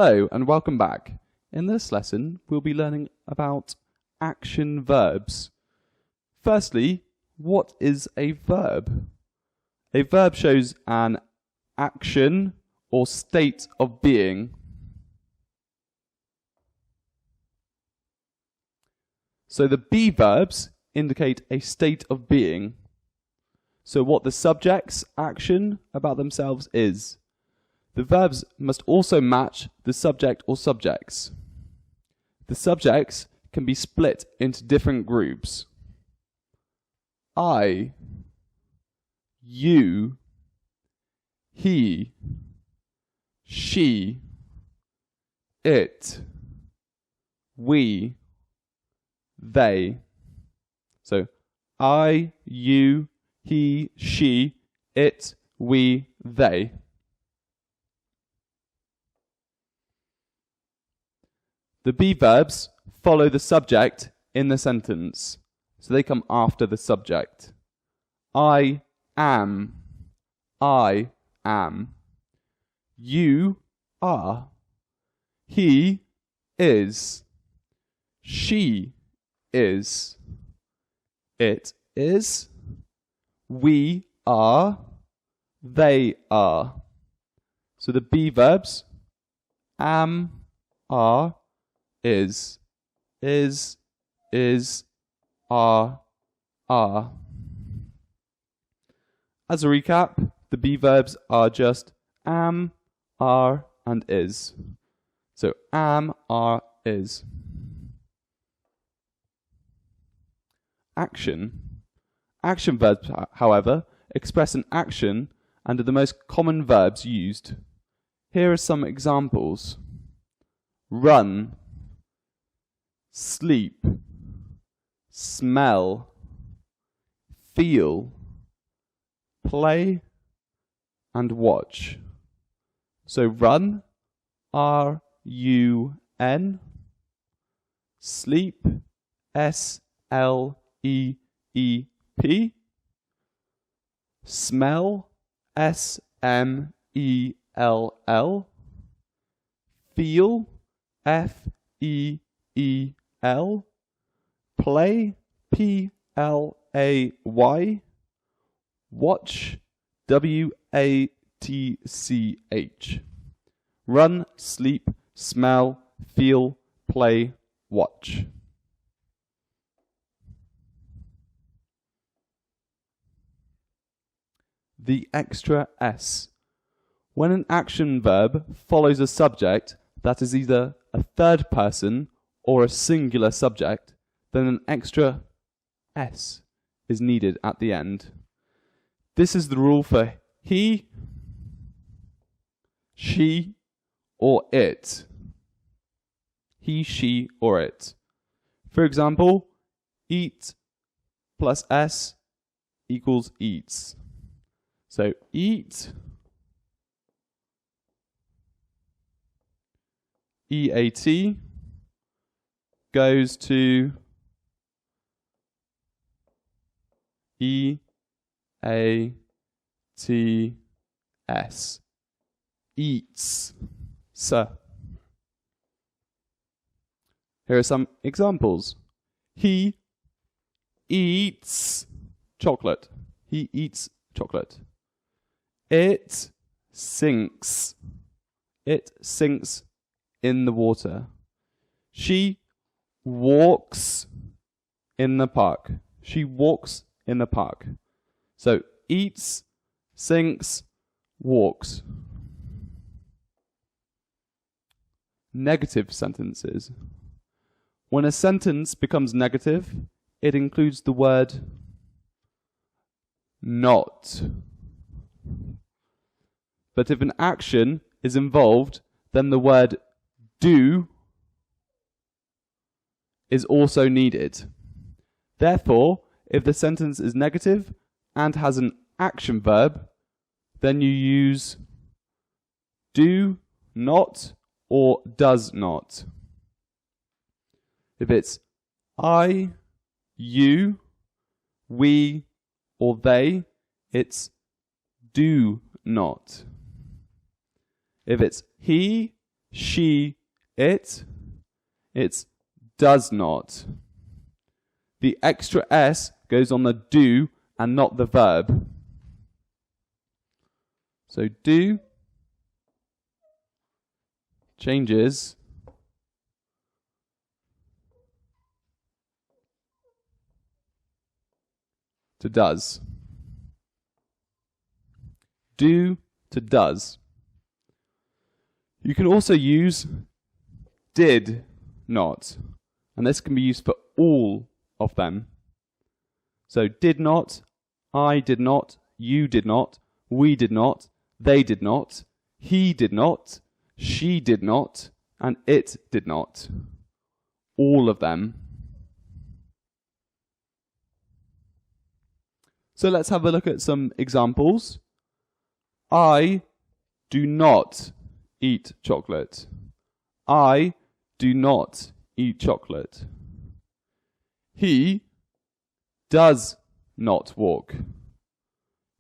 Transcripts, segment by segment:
Hello and welcome back. In this lesson, we'll be learning about action verbs. Firstly, what is a verb? A verb shows an action or state of being. So the be verbs indicate a state of being. So what the subject's action about themselves is. The verbs must also match the subject or subjects. The subjects can be split into different groups. I, you, he, she, it, we, they. So I, you, he, she, it, we, they. The be verbs follow the subject in the sentence, so they come after the subject. I am. I am. You are. He is. She is. It is. We are. They are. So the be verbs am, are, is, are. As a recap, the be verbs are just am, are, and is. So am, are, is. Action. Action verbs, however, express an action and are the most common verbs used. Here are some examples. Run, sleep, smell, feel, play, and watch. So run, R-U-N, sleep, S-L-E-E-P, smell, S-M-E-L-L, feel, F-E-E-L, play, P-L-A-Y, watch, W-A-T-C-H. Run, sleep, smell, feel, play, watch. The extra S. When an action verb follows a subject that is either a third person or a singular subject, then an extra S is needed at the end. This is the rule for he, she, or it. He, she, or it. For example, eat plus S equals eats. So eat, E-A-T, goes to E-A-T-S, eats, sir. Here are some examples. He eats chocolate. He eats chocolate. It sinks. It sinks in the water. She walks in the park. She walks in the park. So eats, sinks, walks. Negative sentences. When a sentence becomes negative, it includes the word not. But if an action is involved, then the word do is also needed. Therefore, if the sentence is negative and has an action verb, then you use do not or does not. If it's I, you, we, or they, it's do not. If it's he, she, it. It's does not. The extra S goes on the do and not the verb. So do changes to does. Do to does. You can also use did not, and this can be used for all of them. So did not, I did not, you did not, we did not, they did not, he did not, she did not, and it did not. All of them. So let's have a look at some examples. I do not eat chocolate. I do not eat chocolate. He does not walk.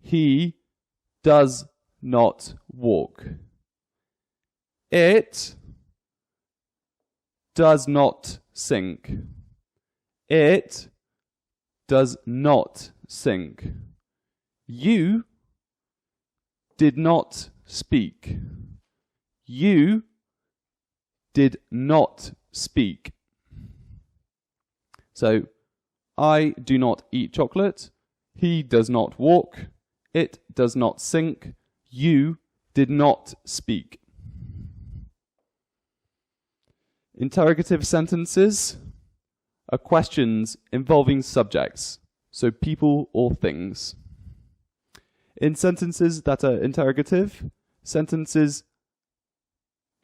He does not walk. It does not sink. It does not sink. You did not speak. You did not speak. So, I do not eat chocolate. He does not walk. It does not sink. You did not speak. Interrogative sentences are questions involving subjects, so people or things. In sentences that are interrogative, sentences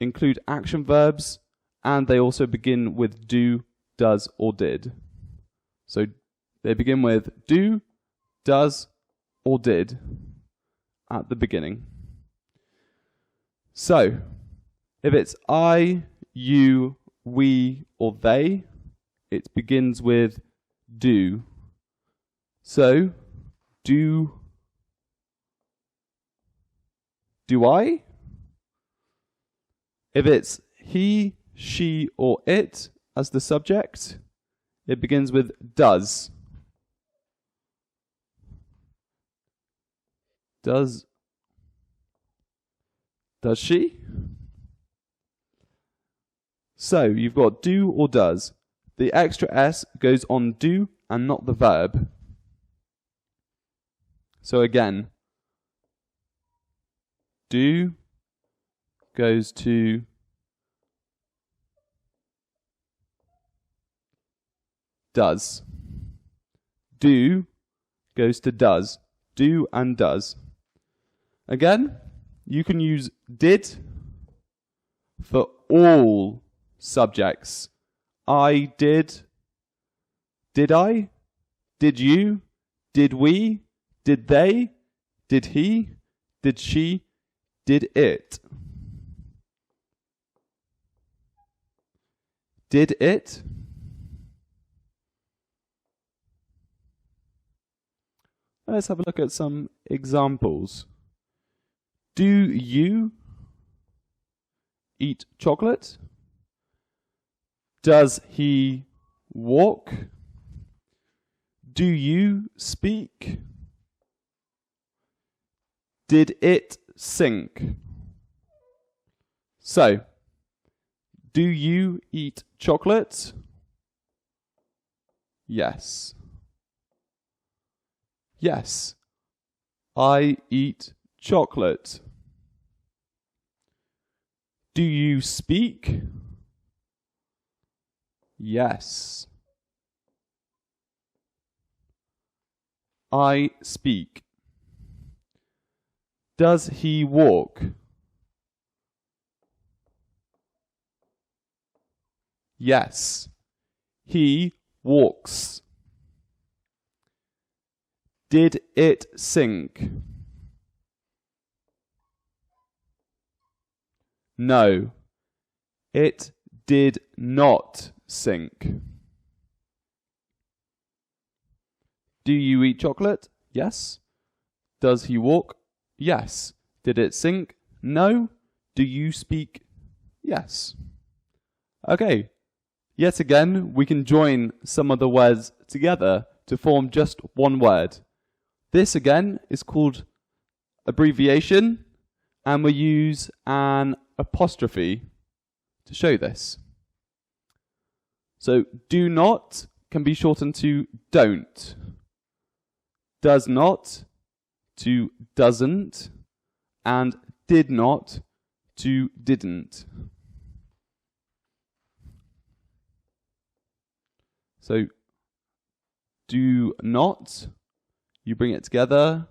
include action verbs, and they also begin with do, does, or did. So they begin with do, does, or did at the beginning. So, if it's I, you, we, or they, it begins with do. So, do I? If it's he, she, or it as the subject, it begins with does. Does she? So, you've got do or does. The extra S goes on do and not the verb. So again, do goes to does. Do goes to does. Do and does. Again, you can use did for all subjects. I did. Did I? Did you? Did we? Did they? Did he? Did she? Did it? Did it? Let's have a look at some examples. Do you eat chocolate? Does he walk? Do you speak? Did it sink? So, do you eat chocolate? Yes. Yes, I eat chocolate. Do you speak? Yes. I speak. Does he walk? Yes, he walks. Did it sink? No, it did not sink. Do you eat chocolate? Yes. Does he walk? Yes. Did it sink? No. Do you speak? Yes. Okay. Yet again, we can join some of the words together to form just one word. This again is called abbreviation, and we use an apostrophe to show this. So do not can be shortened to don't. Does not to doesn't, and did not to didn't. So do not, you bring it together.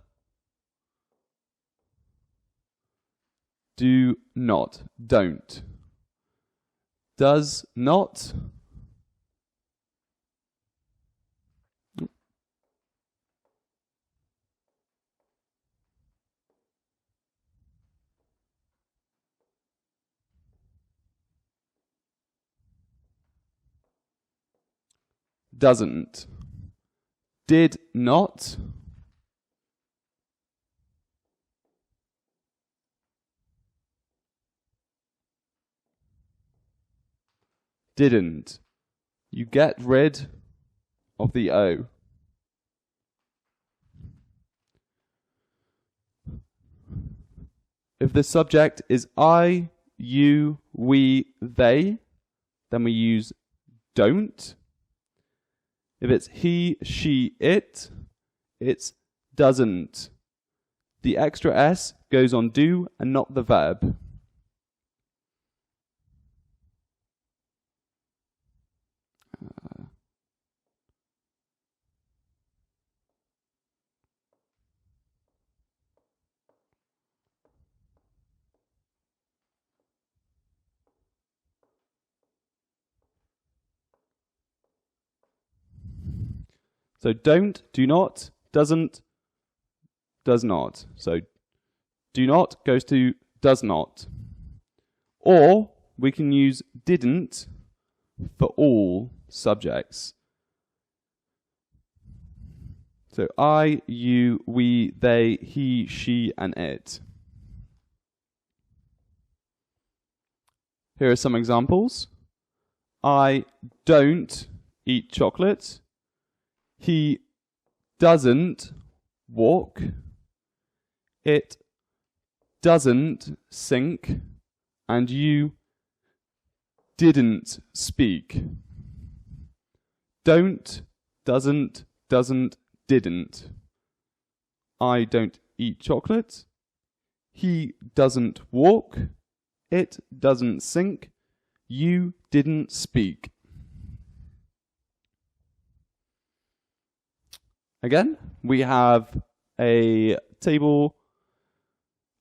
Do not, don't. Does not. Doesn't. Did not. Didn't. You get rid of the O. If the subject is I, you, we, they, then we use don't. If it's he, she, it, it's doesn't. The extra S goes on do and not the verb. So don't, do not, doesn't, does not. So do not goes to does not. Or we can use didn't for all subjects. So I, you, we, they, he, she, and it. Here are some examples. I don't eat chocolate. He doesn't walk. It doesn't sink. And you didn't speak. Don't, doesn't, didn't. I don't eat chocolate. He doesn't walk. It doesn't sink. You didn't speak. Again, we have a table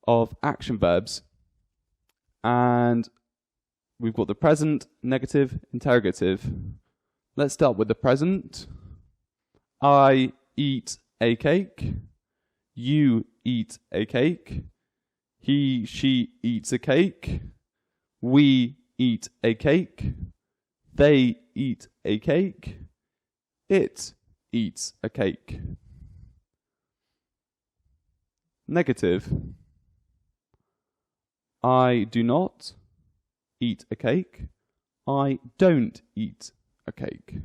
of action verbs, and we've got the present, negative, interrogative. Let's start with the present. I eat a cake. You eat a cake. He, she eats a cake. We eat a cake. They eat a cake. It eats a cake. Negative. I do not eat a cake. I don't eat a cake.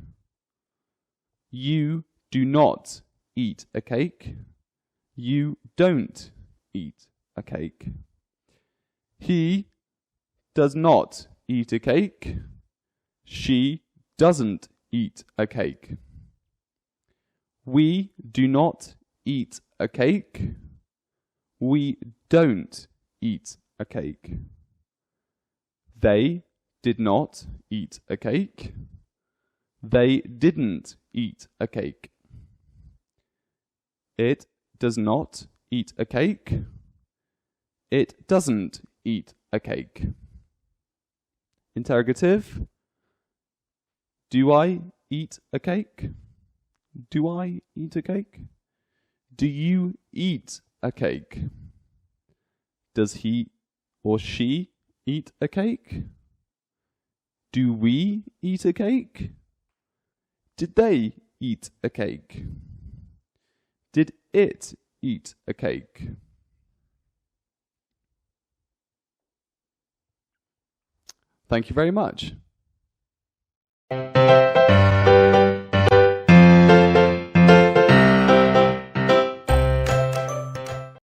You do not eat a cake. You don't eat a cake. He does not eat a cake. She doesn't eat a cake. We do not eat a cake. We don't eat a cake. They did not eat a cake. They didn't eat a cake. It does not eat a cake. It doesn't eat a cake. Interrogative. Do I eat a cake? Do I eat a cake? Do you eat a cake? Does he or she eat a cake? Do we eat a cake? Did they eat a cake? Did it eat a cake? Thank you very much.